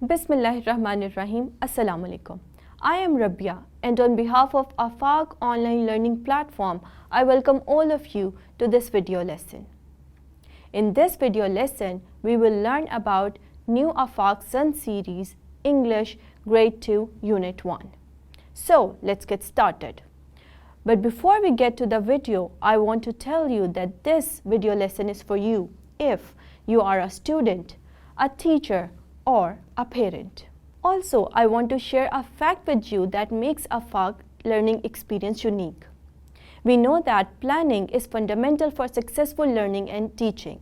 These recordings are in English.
Bismillahirrahmanirrahim. Assalamu alaikum. I am Rabia, and on behalf of AFAQ online learning platform, I welcome all of you to this video lesson. In this video lesson, we will learn about new AFAQ Sun series English Grade 2 Unit 1. So, let's get started. But before we get to the video, I want to tell you that this video lesson is for you if you are a student, a teacher, or a parent. Also, I want to share a fact with you that makes AFAQ learning experience unique. We know that planning is fundamental for successful learning and teaching.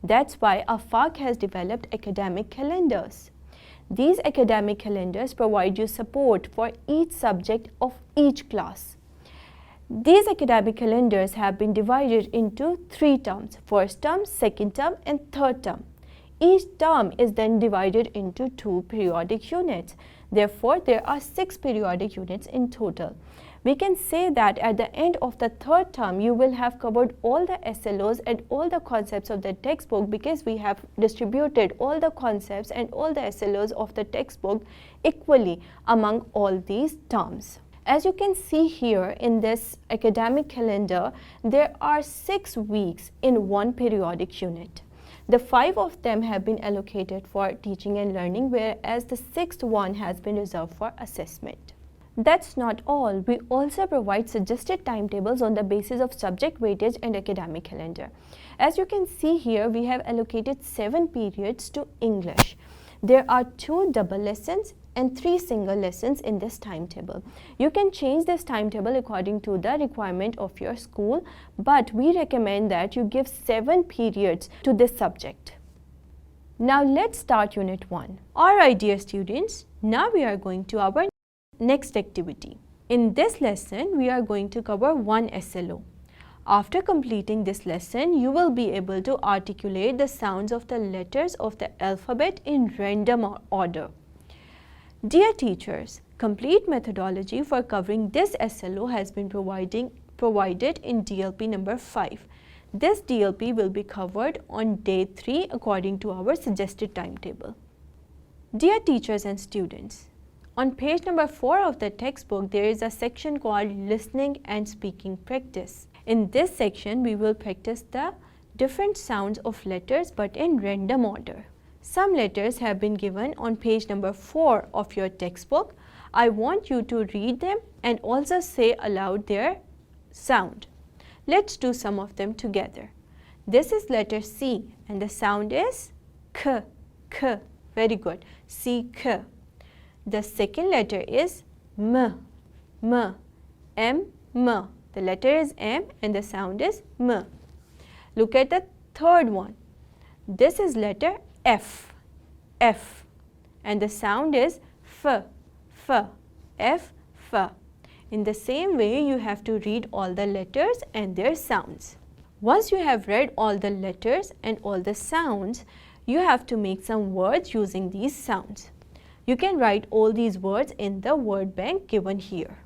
That's why AFAQ has developed academic calendars. These academic calendars provide you support for each subject of each class. These academic calendars have been divided into 3 terms: first term, second term, and third term. Each term is then divided into 2 periodic units. Therefore, there are 6 periodic units in total. We can say that at the end of the third term, you will have covered all the SLOs and all the concepts of the textbook, because we have distributed all the concepts and all the SLOs of the textbook equally among all these terms. As you can see here in this academic calendar, there are 6 weeks in one periodic unit. The 5 of them have been allocated for teaching and learning, whereas the 6th one has been reserved for assessment. That's not all. We also provide suggested timetables on the basis of subject weightage and academic calendar. As you can see here, we have allocated 7 periods to English. There are 2 double lessons and 3 single lessons in this timetable. You can change this timetable according to the requirement of your school, but we recommend that you give 7 periods to this subject. Now let's start Unit 1. Alright dear students, now we are going to our next activity. In this lesson, we are going to cover one SLO. After completing this lesson, you will be able to articulate the sounds of the letters of the alphabet in random order. Dear teachers, complete methodology for covering this SLO has been provided in DLP number 5. This DLP will be covered on day 3 according to our suggested timetable. Dear teachers and students, on page number 4 of the textbook, there is a section called Listening and Speaking Practice. In this section, we will practice the different sounds of letters but in random order. Some letters have been given on page number 4 of your textbook. I want you to read them and also say aloud their sound. Let's do some of them together. This is letter C and the sound is K, K. Very good. C, K. The second letter is M, M, M, M. The letter is M and the sound is M. Look at the third one. This is letter F, F, and the sound is F, F, F, F. In the same way, you have to read all the letters and their sounds. Once you have read all the letters and all the sounds, you have to make some words using these sounds. You can write all these words in the word bank given here.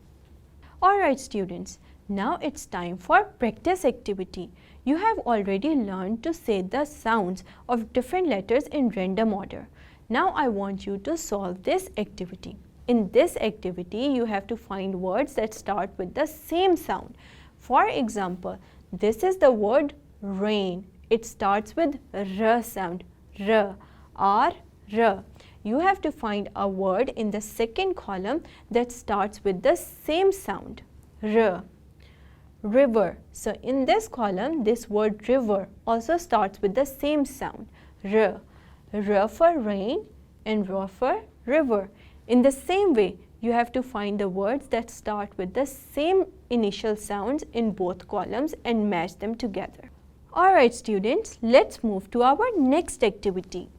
Alright students, now it's time for practice activity. You have already learned to say the sounds of different letters in random order. Now I want you to solve this activity. In this activity, you have to find words that start with the same sound. For example, this is the word rain. It starts with R sound, R, R, R. You have to find a word in the second column that starts with the same sound, R. River. So in this column, this word river also starts with the same sound, R. R for rain and R for river. In the same way, you have to find the words that start with the same initial sounds in both columns and match them together. Alright students, let's move to our next activity.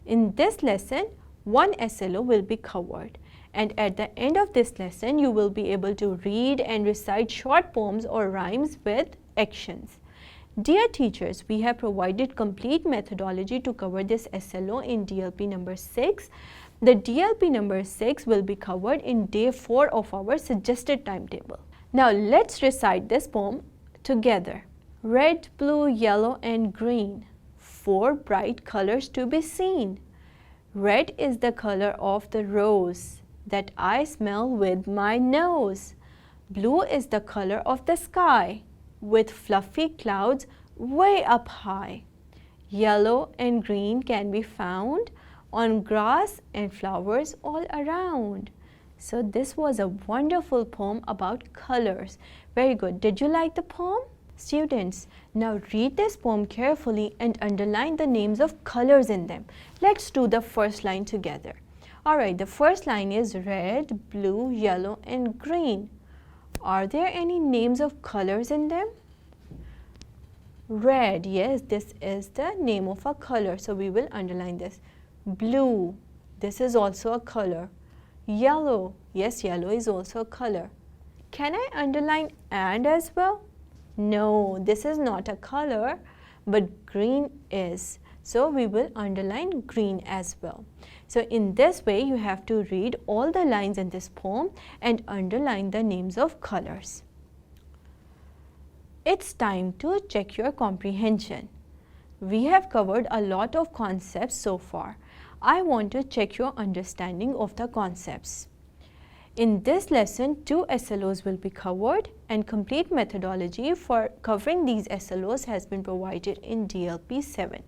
In this lesson, one SLO will be covered. And at the end of this lesson, you will be able to read and recite short poems or rhymes with actions. Dear teachers, we have provided complete methodology to cover this SLO in DLP number 6. The DLP number 6 will be covered in day 4 of our suggested timetable. Now let's recite this poem together. Red, blue, yellow and green, 4 bright colors to be seen. Red is the color of the rose that I smell with my nose. Blue is the color of the sky with fluffy clouds way up high. Yellow and green can be found on grass and flowers all around. So this was a wonderful poem about colors. Very good. Did you like the poem? Students, now read this poem carefully and underline the names of colors in them. Let's do the first line together. Alright, the first line is red, blue, yellow and green. Are there any names of colors in them? Red, yes, this is the name of a color, so we will underline this. Blue, this is also a color. Yellow, yes, yellow is also a color. Can I underline and as well? No, this is not a color, but green is. So we will underline green as well. So in this way, you have to read all the lines in this poem and underline the names of colors. It's time to check your comprehension. We have covered a lot of concepts so far. I want to check your understanding of the concepts. In this lesson, 2 SLOs will be covered and complete methodology for covering these SLOs has been provided in DLP 7.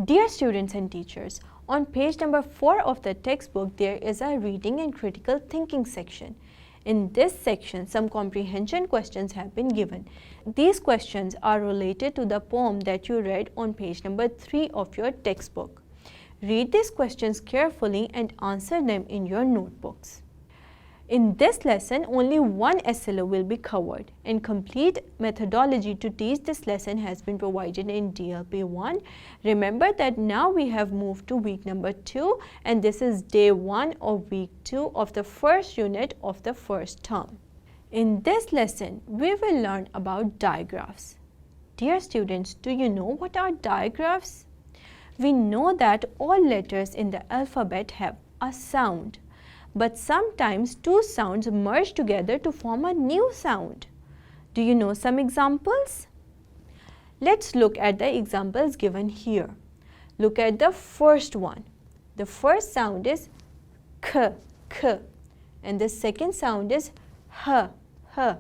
Dear students and teachers, on page number 4 of the textbook, there is a reading and critical thinking section. In this section, some comprehension questions have been given. These questions are related to the poem that you read on page number 3 of your textbook. Read these questions carefully and answer them in your notebooks. In this lesson, only 1 SLO will be covered, and complete methodology to teach this lesson has been provided in DLP 1. Remember that now we have moved to week number 2, and this is day 1 of week 2 of the first unit of the first term. In this lesson, we will learn about digraphs. Dear students, do you know what are digraphs? We know that all letters in the alphabet have a sound. But sometimes 2 sounds merge together to form a new sound. Do you know some examples? Let's look at the examples given here. Look at the first one. The first sound is k, k, and the second sound is h, h.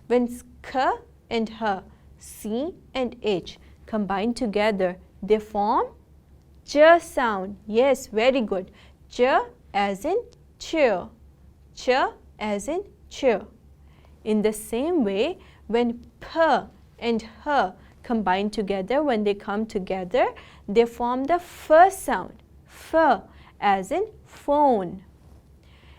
When k and h, c and h combine together, they form ch sound. Yes, very good. Ch as in chair, ch as in chair. In the same way, when p and h combine together, when they come together, they form the f sound, f as in phone.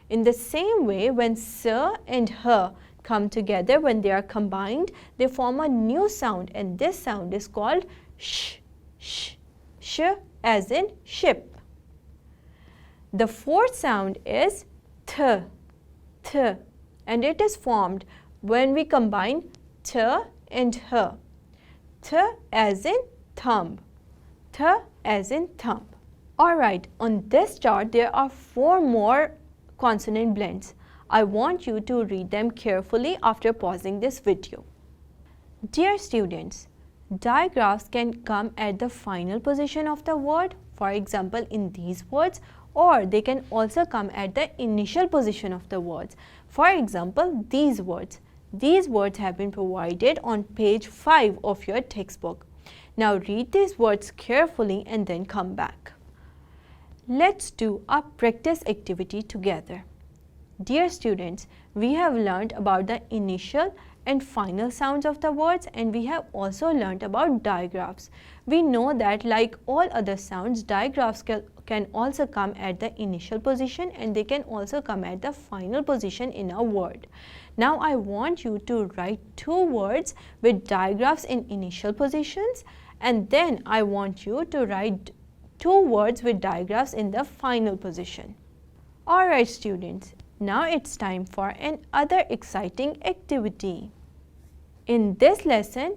In the same way, when s and h come together, when they are combined, they form a new sound, and this sound is called sh, sh, sh as in ship. The fourth sound is th, th, and it is formed when we combine t and h. Th as in thumb, th as in thumb. Alright, on this chart there are 4 more consonant blends. I want you to read them carefully after pausing this video. Dear students, digraphs can come at the final position of the word, for example in these words, or they can also come at the initial position of the words. For example, these words. These words have been provided on page 5 of your textbook. Now read these words carefully and then come back. Let's do a practice activity together. Dear students, we have learned about the initial and final sounds of the words, and we have also learnt about digraphs. We know that like all other sounds, digraphs can also come at the initial position, and they can also come at the final position in a word. Now I want you to write 2 words with digraphs in initial positions, and then I want you to write 2 words with digraphs in the final position. Alright students, now it's time for another exciting activity. In this lesson,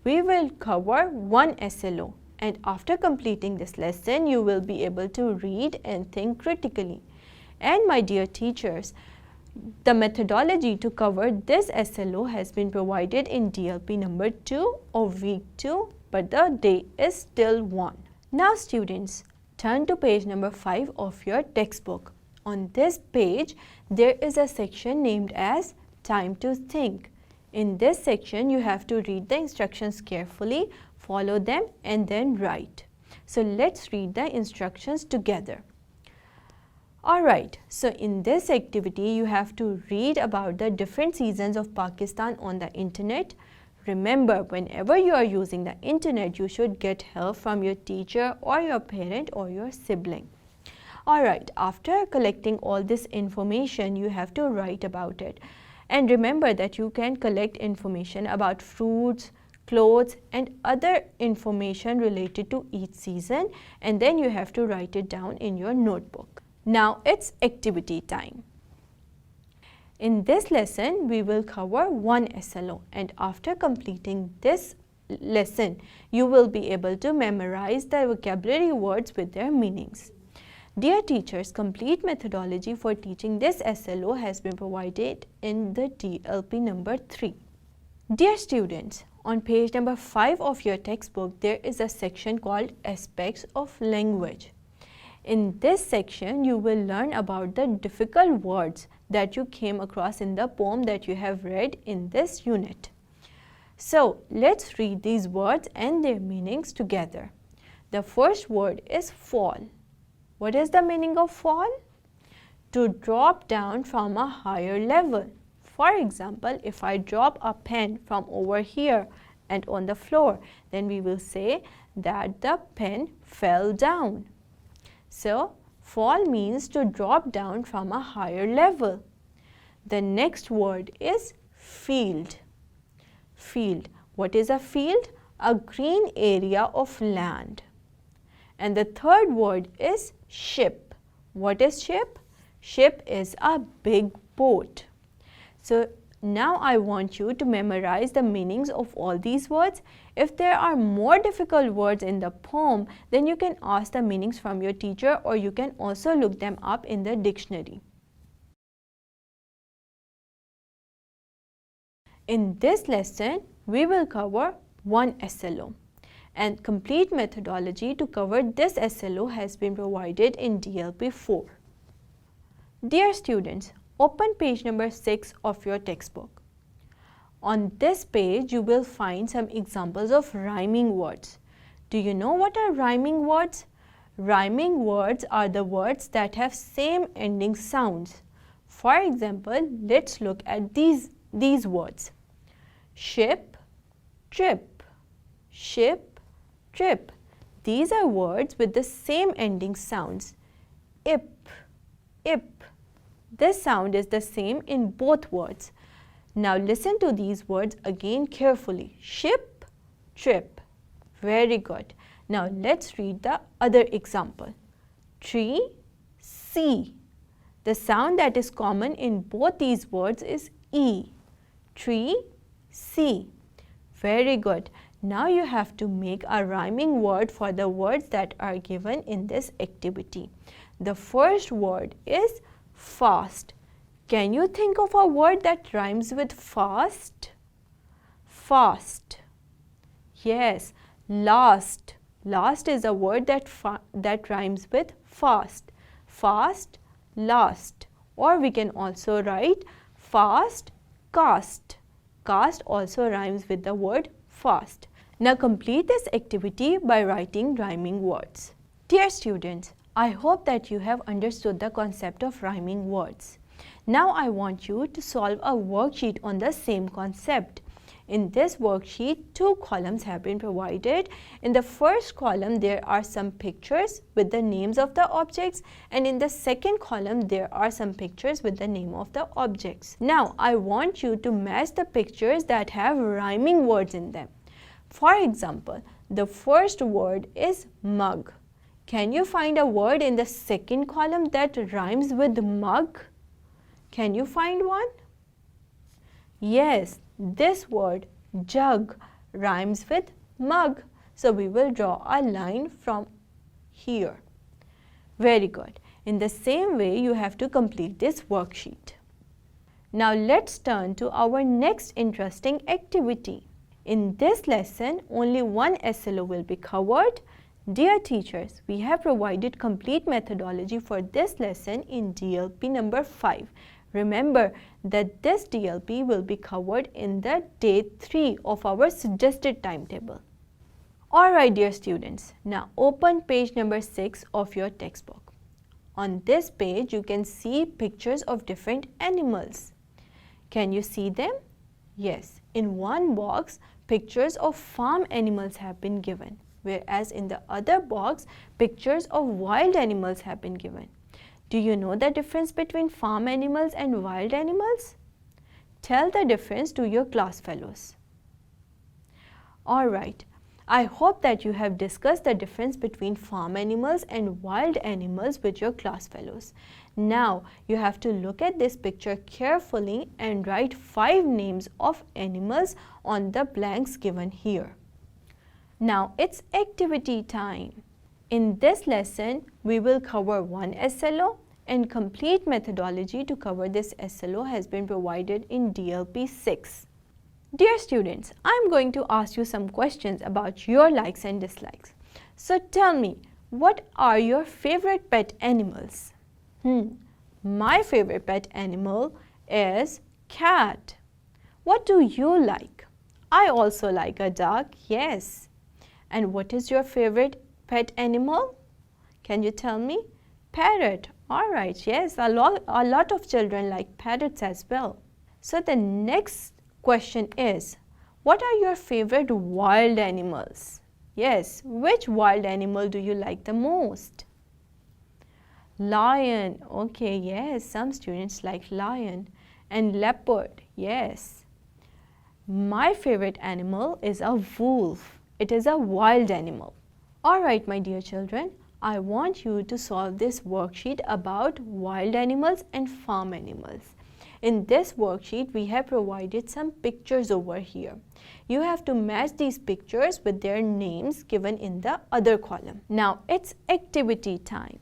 we will cover 1 SLO, and after completing this lesson, you will be able to read and think critically. And my dear teachers, the methodology to cover this SLO has been provided in DLP number 2 of week 2, but the day is still 1. Now students, turn to page number 5 of your textbook. On this page, there is a section named as Time to Think. In this section, you have to read the instructions carefully, follow them and then write. So let's read the instructions together. Alright, so in this activity, you have to read about the different seasons of Pakistan on the internet. Remember, whenever you are using the internet, you should get help from your teacher or your parent or your sibling. Alright, after collecting all this information, you have to write about it. And remember that you can collect information about fruits, clothes and other information related to each season, and then you have to write it down in your notebook. Now it's activity time. In this lesson, we will cover one SLO, and after completing this lesson, you will be able to memorize the vocabulary words with their meanings. Dear teachers, complete methodology for teaching this SLO has been provided in the DLP number 3. Dear students, on page number 5 of your textbook, there is a section called Aspects of Language. In this section, you will learn about the difficult words that you came across in the poem that you have read in this unit. So, let's read these words and their meanings together. The first word is fall. What is the meaning of fall? To drop down from a higher level. For example, if I drop a pen from over here and on the floor, then we will say that the pen fell down. So, fall means to drop down from a higher level. The next word is field. Field. What is a field? A green area of land. And the third word is ship. What is ship? Ship is a big boat. So, now I want you to memorize the meanings of all these words. If there are more difficult words in the poem, then you can ask the meanings from your teacher, or you can also look them up in the dictionary. In this lesson, we will cover one SLO, and complete methodology to cover this SLO has been provided in DLP 4. Dear students, open page number 6 of your textbook. On this page, you will find some examples of rhyming words. Do you know what are rhyming words? Rhyming words are the words that have same ending sounds. For example, let's look at these words. Ship, trip. Ship, trip. These are words with the same ending sounds. Ip, ip. This sound is the same in both words. Now listen to these words again carefully. Ship, trip. Very good. Now let's read the other example. Tree, sea. The sound that is common in both these words is E. Tree, sea. Very good. Now you have to make a rhyming word for the words that are given in this activity. The first word is fast. Can you think of a word that rhymes with fast? Fast. Yes, last. Last is a word that rhymes with fast. Fast, last. Or we can also write fast, cast. Cast also rhymes with the word fast. Now complete this activity by writing rhyming words. Dear students, I hope that you have understood the concept of rhyming words. Now I want you to solve a worksheet on the same concept. In this worksheet, 2 columns have been provided. In the first column, there are some pictures with the names of the objects, and in the second column, there are some pictures with the name of the objects. Now, I want you to match the pictures that have rhyming words in them. For example, the first word is mug. Can you find a word in the second column that rhymes with mug? Can you find one? Yes, this word jug rhymes with mug. So we will draw a line from here. Very good. In the same way, you have to complete this worksheet. Now let's turn to our next interesting activity. In this lesson, only one SLO will be covered. Dear teachers, we have provided complete methodology for this lesson in DLP number 5. Remember that this DLP will be covered in the day 3 of our suggested timetable. Alright dear students, now open page number 6 of your textbook. On this page you can see pictures of different animals. Can you see them? Yes, in one box pictures of farm animals have been given, whereas in the other box pictures of wild animals have been given. Do you know the difference between farm animals and wild animals? Tell the difference to your class fellows. Alright, I hope that you have discussed the difference between farm animals and wild animals with your class fellows. Now you have to look at this picture carefully and write 5 names of animals on the blanks given here. Now it's activity time. In this lesson, we will cover one SLO and complete methodology to cover this SLO has been provided in DLP 6. Dear students, I am going to ask you some questions about your likes and dislikes. So tell me, what are your favorite pet animals? My favorite pet animal is cat. What do you like? I also like a dog, yes. And what is your favorite pet animal? Can you tell me? Parrot. Alright, yes, a lot of children like parrots as well. So the next question is, what are your favorite wild animals? Yes, which wild animal do you like the most? Lion. Okay, yes, some students like lion. And leopard, yes. My favorite animal is a wolf. It is a wild animal. Alright, my dear children, I want you to solve this worksheet about wild animals and farm animals. In this worksheet, we have provided some pictures over here. You have to match these pictures with their names given in the other column. Now, it's activity time.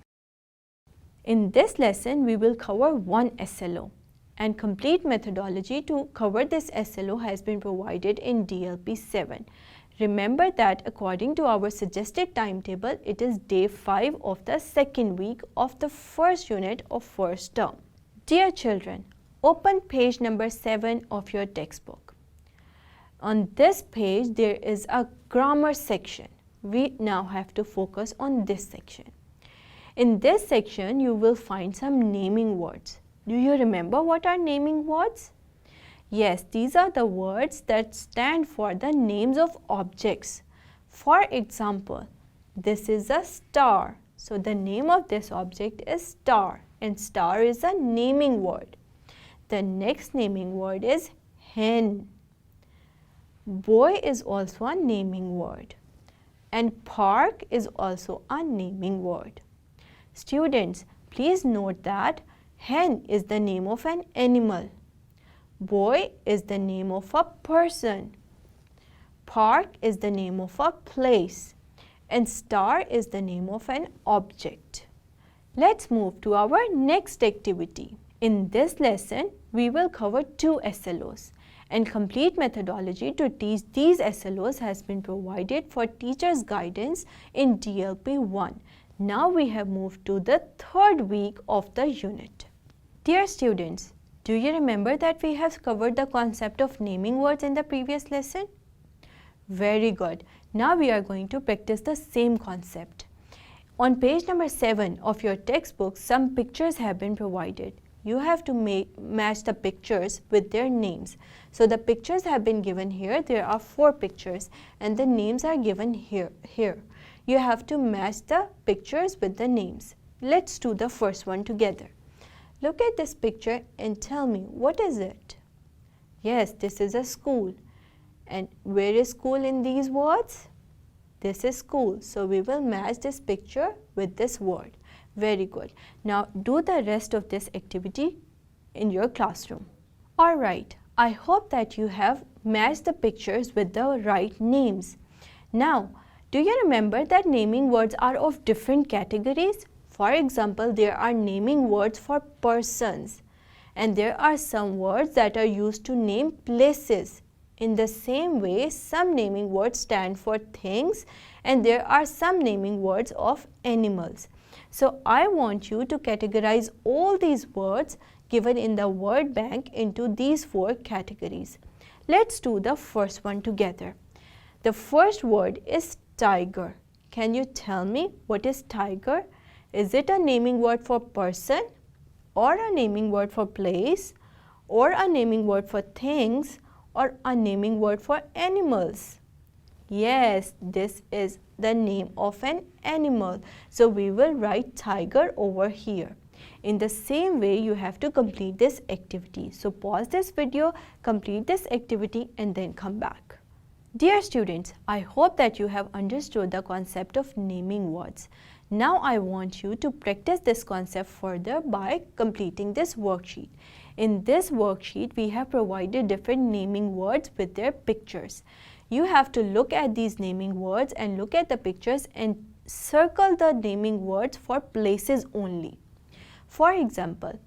In this lesson, we will cover one SLO, and complete methodology to cover this SLO has been provided in DLP 7. Remember that according to our suggested timetable, it is day 5 of the second week of the first unit of first term. Dear children, open page number 7 of your textbook. On this page, there is a grammar section. We now have to focus on this section. In this section, you will find some naming words. Do you remember what are naming words? Yes, these are the words that stand for the names of objects. For example, this is a star. So the name of this object is star, and star is a naming word. The next naming word is hen. Boy is also a naming word. And park is also a naming word. Students, please note that hen is the name of an animal. Boy is the name of a person. Park is the name of a place. And star is the name of an object. Let's move to our next activity. In this lesson, we will cover 2 SLOs, and complete methodology to teach these SLOs has been provided for teachers' guidance in DLP 1. Now we have moved to the third week of the unit. Dear students, do you remember that we have covered the concept of naming words in the previous lesson? Very good. Now we are going to practice the same concept. On page number 7 of your textbook, some pictures have been provided. You have to match the pictures with their names. So the pictures have been given here. There are 4 pictures and the names are given here. You have to match the pictures with the names. Let's do the first one together. Look at this picture and tell me, what is it? Yes, this is a school. And where is school in these words? This is school. So we will match this picture with this word. Very good. Now do the rest of this activity in your classroom. Alright, I hope that you have matched the pictures with the right names. Now, do you remember that naming words are of different categories? For example, there are naming words for persons, and there are some words that are used to name places. In the same way, some naming words stand for things and there are some naming words of animals. So I want you to categorize all these words given in the word bank into these 4 categories. Let's do the first one together. The first word is tiger. Can you tell me what is tiger? Is it a naming word for person, or a naming word for place, or a naming word for things, or a naming word for animals? Yes, this is the name of an animal. So we will write tiger over here. In the same way, you have to complete this activity. So pause this video, complete this activity and then come back. Dear students, I hope that you have understood the concept of naming words. Now I want you to practice this concept further by completing this worksheet. In this worksheet, we have provided different naming words with their pictures. You have to look at these naming words and look at the pictures and circle the naming words for places only. For example,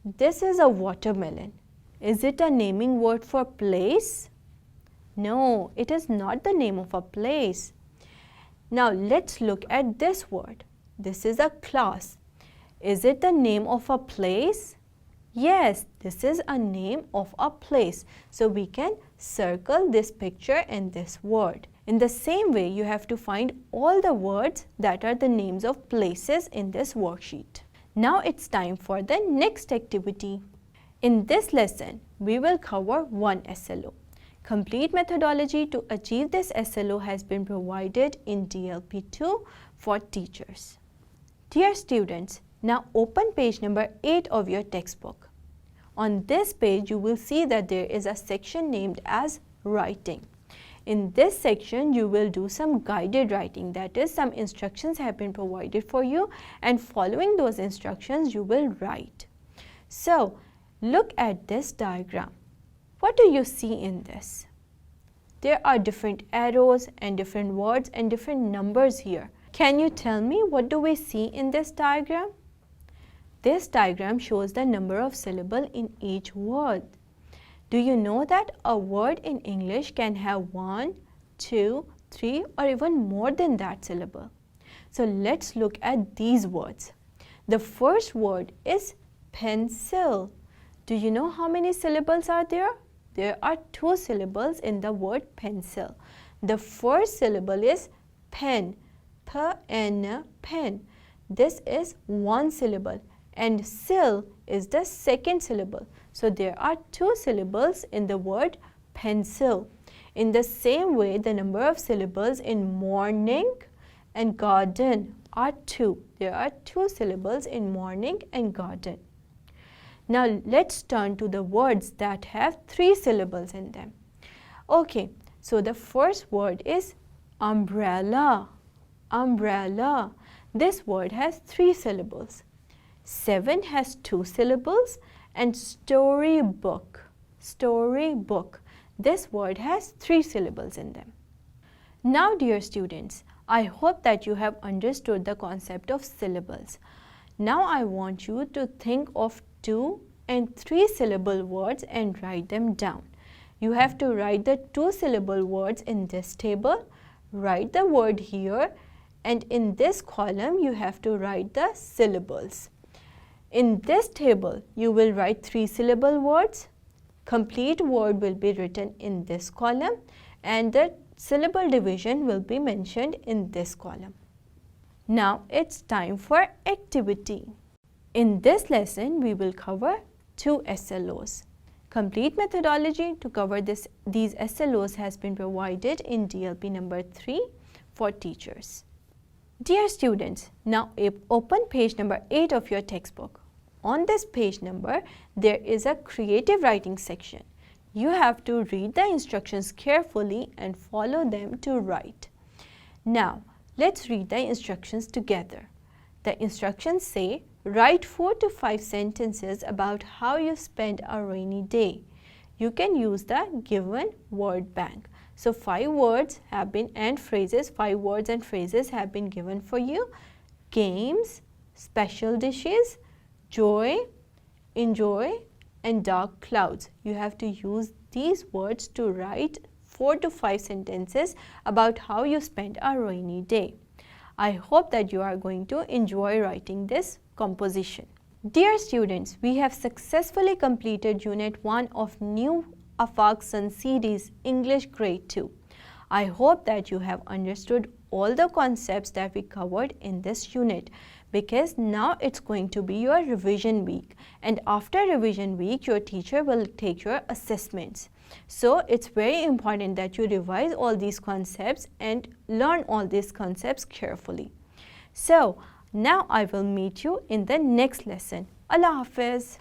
this is a watermelon. Is it a naming word for place? No, it is not the name of a place. Now let's look at this word. This is a class. Is it the name of a place? Yes, this is a name of a place. So we can circle this picture and this word. In the same way, you have to find all the words that are the names of places in this worksheet. Now it's time for the next activity. In this lesson, we will cover one SLO. Complete methodology to achieve this SLO has been provided in DLP2 for teachers. Dear students, now open page number 8 of your textbook. On this page, you will see that there is a section named as writing. In this section, you will do some guided writing, that is, some instructions have been provided for you and following those instructions, you will write. So, look at this diagram. What do you see in this? There are different arrows and different words and different numbers here. Can you tell me what do we see in this diagram? This diagram shows the number of syllables in each word. Do you know that a word in English can have 1, 2, 3 or even more than that syllable? So let's look at these words. The first word is pencil. Do you know how many syllables are there? There are 2 syllables in the word pencil. The first syllable is pen, P-N, pen. This is 1 syllable and sil is the second syllable. So there are 2 syllables in the word pencil. In the same way, the number of syllables in morning and garden are 2. There are 2 syllables in morning and garden. Now let's turn to the words that have 3 syllables in them. Okay, so the first word is umbrella. Umbrella. This word has 3 syllables. 7 has 2 syllables and storybook. Storybook. This word has 3 syllables in them. Now dear students, I hope that you have understood the concept of syllables. Now I want you to think of 2 and 3 syllable words and write them down. You have to write the 2 syllable words in this table, write the word here, and in this column you have to write the syllables. In this table you will write 3 syllable words, complete word will be written in this column and the syllable division will be mentioned in this column. Now it's time for activity. In this lesson, we will cover 2 SLOs. Complete methodology to cover these SLOs has been provided in DLP number 3 for teachers. Dear students, now open page number 8 of your textbook. On this page number, there is a creative writing section. You have to read the instructions carefully and follow them to write. Now, let's read the instructions together. The instructions say, write 4 to 5 sentences about how you spend a rainy day. You can use the given word bank. So 5 words have been and phrases, 5 words and phrases have been given for you. Games, special dishes, joy, enjoy and dark clouds. You have to use these words to write 4 to 5 sentences about how you spent a rainy day. I hope that you are going to enjoy writing this composition. Dear students, we have successfully completed Unit 1 of new AFAQ Sun series English Grade 2. I hope that you have understood all the concepts that we covered in this unit, because now it's going to be your revision week, and after revision week your teacher will take your assessments. So it's very important that you revise all these concepts and learn all these concepts carefully. So now I will meet you in the next lesson. Allah Hafiz.